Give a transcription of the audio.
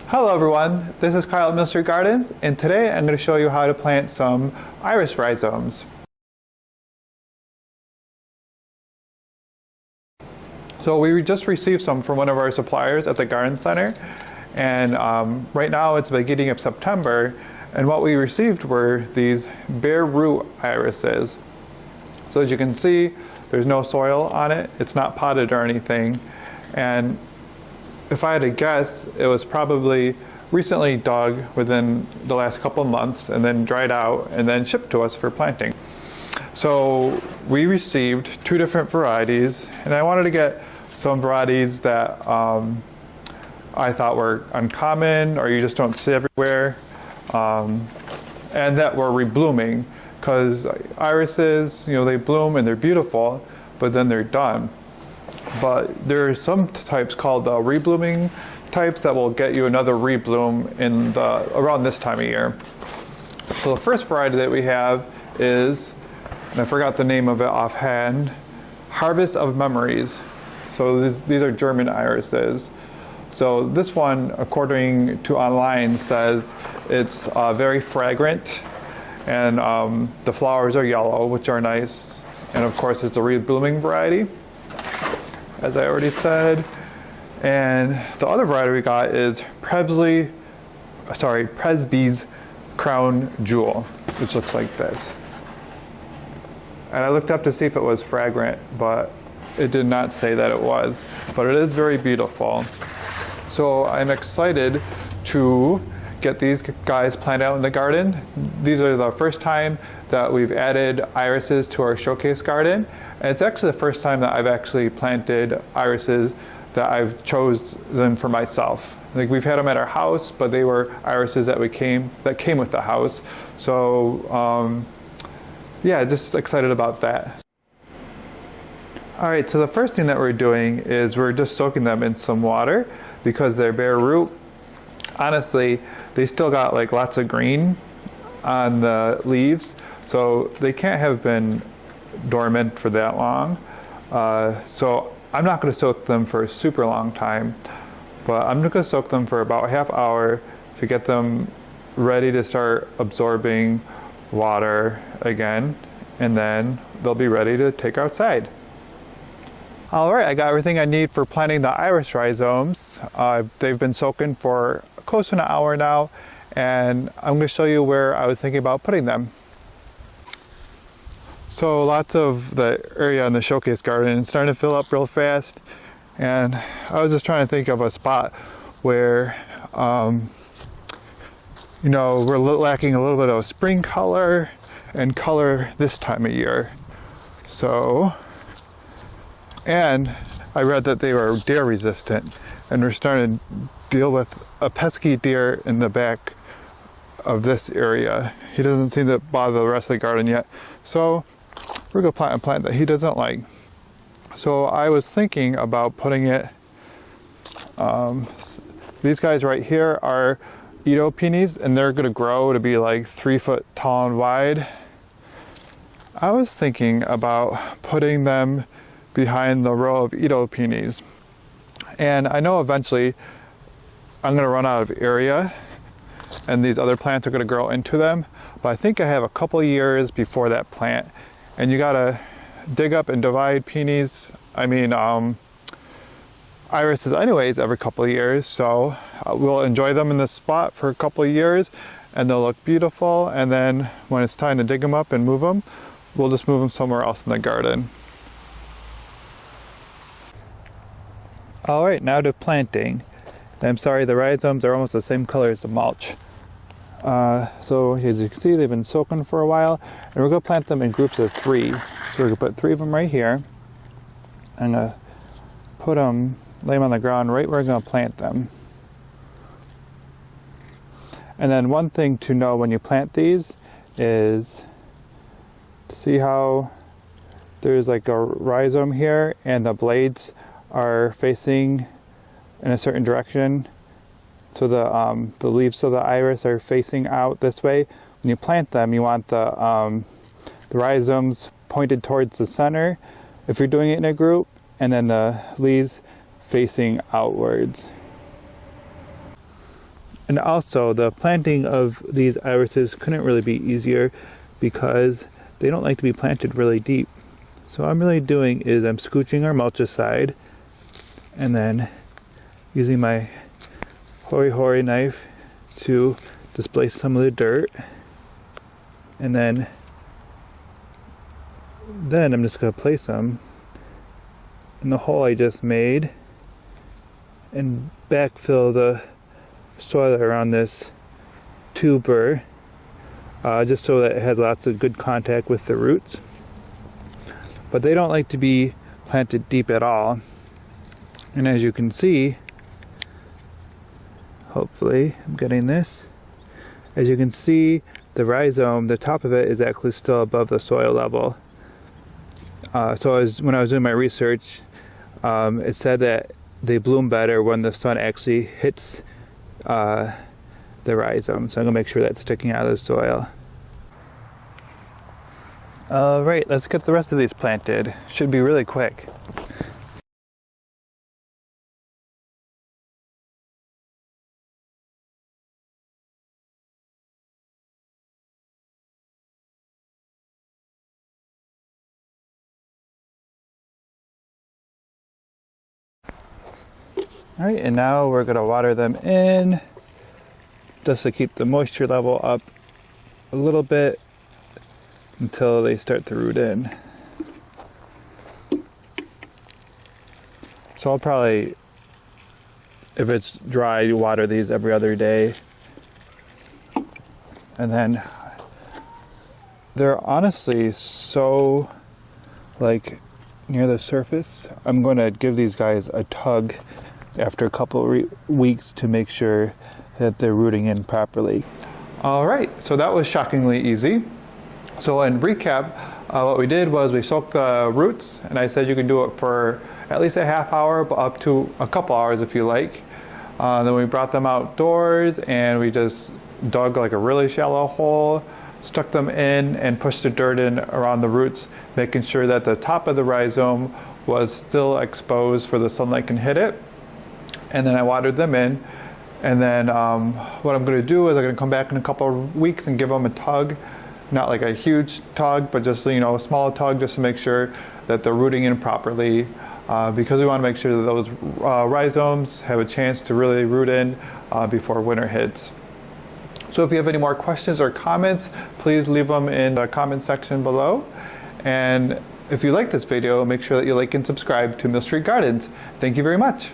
Hello everyone, this is Kyle at Mystery Gardens, and today I'm going to show you how to plant some iris rhizomes. So we just received some from one of our suppliers at the garden center, and right now it's the beginning of September, and what we received were these bare root irises. So as you can see, there's no soil on it, it's not potted or anything, and if I had to guess, it was probably recently dug within the last couple of months and then dried out and then shipped to us for planting. So we received two different varieties, and I wanted to get some varieties that I thought were uncommon or you just don't see everywhere, and that were reblooming, because irises, they bloom and they're beautiful, but then they're done. But there are some types called reblooming types that will get you another rebloom around this time of year. So the first variety that we have is, and I forgot the name of it offhand, Harvest of Memories. So these are German irises. So this one, according to online, says it's very fragrant, and the flowers are yellow, which are nice. And of course, it's a reblooming variety, as I already said. And the other variety we got is Presby's Crown Jewel, which looks like this. And I looked up to see if it was fragrant, but it did not say that it was. But it is very beautiful. So I'm excited to get these guys planted out in the garden. These are the first time that we've added irises to our showcase garden. And it's actually the first time that I've actually planted irises that I've chosen for myself. Like, we've had them at our house, but they were irises that came with the house. So yeah, just excited about that. All right, so the first thing that we're doing is we're just soaking them in some water because they're bare root. Honestly, they still got like lots of green on the leaves, so they can't have been dormant for that long. So I'm not going to soak them for a super long time, but I'm just going to soak them for about a half hour to get them ready to start absorbing water again, and then they'll be ready to take outside. All right, I got everything I need for planting the iris rhizomes. They've been soaking for close to an hour now, and I'm going to show you where I was thinking about putting them. So lots of the area in the showcase garden is starting to fill up real fast, and I was just trying to think of a spot where we're lacking a little bit of spring color and color this time of year. So, and I read that they were deer resistant, and we're starting to deal with a pesky deer in the back of this area. He doesn't seem to bother the rest of the garden yet, so we're going to plant a plant that he doesn't like. So I was thinking about putting it, these guys right here are Edo peonies, and they're going to grow to be like 3 foot tall and wide. I was thinking about putting them behind the row of Edo peonies. And I know eventually I'm going to run out of area and these other plants are going to grow into them, but I think I have a couple years before that plant. And you got to dig up and divide peonies, irises anyways, every couple of years. So we'll enjoy them in this spot for a couple of years, and they'll look beautiful. And then when it's time to dig them up and move them, we'll just move them somewhere else in the garden. All right, now to planting. I'm sorry, the rhizomes are almost the same color as the mulch. So as you can see, they've been soaking for a while, and we're going to plant them in groups of 3. So we're going to put 3 of them right here. I'm going to lay them on the ground right where I'm going to plant them. And then one thing to know when you plant these is to see how there's like a rhizome here, and the blades are facing in a certain direction. So the leaves of the iris are facing out this way. When you plant them, you want the rhizomes pointed towards the center if you're doing it in a group, and then the leaves facing outwards. And also, the planting of these irises couldn't really be easier because they don't like to be planted really deep. So what I'm really doing is I'm scooching our mulch aside and then using my hori knife to displace some of the dirt. And then I'm just going to place them in the hole I just made and backfill the soil around this tuber, just so that it has lots of good contact with the roots. But they don't like to be planted deep at all. And as you can see, hopefully I'm getting this, as you can see, the rhizome, the top of it is actually still above the soil level. So when I was doing my research, it said that they bloom better when the sun actually hits the rhizome. So I'm going to make sure that's sticking out of the soil. Alright, let's get the rest of these planted. Should be really quick. Alright, and now we're going to water them in just to keep the moisture level up a little bit until they start to root in. So I'll probably, if it's dry, water these every other day. And then they're honestly so like near the surface. I'm going to give these guys a tug after a couple of weeks to make sure that they're rooting in properly. All right, so that was shockingly easy. So in recap, what we did was we soaked the roots, and I said you can do it for at least a half hour, but up to a couple hours if you like. Then we brought them outdoors and we just dug like a really shallow hole, stuck them in and pushed the dirt in around the roots, making sure that the top of the rhizome was still exposed for the sunlight can hit it. And then I watered them in. And then what I'm going to do is I'm going to come back in a couple of weeks and give them a tug. Not like a huge tug, but just, you know, a small tug just to make sure that they're rooting in properly. Because we want to make sure that those rhizomes have a chance to really root in before winter hits. So if you have any more questions or comments, please leave them in the comment section below. And if you like this video, make sure that you like and subscribe to Mill Street Gardens. Thank you very much.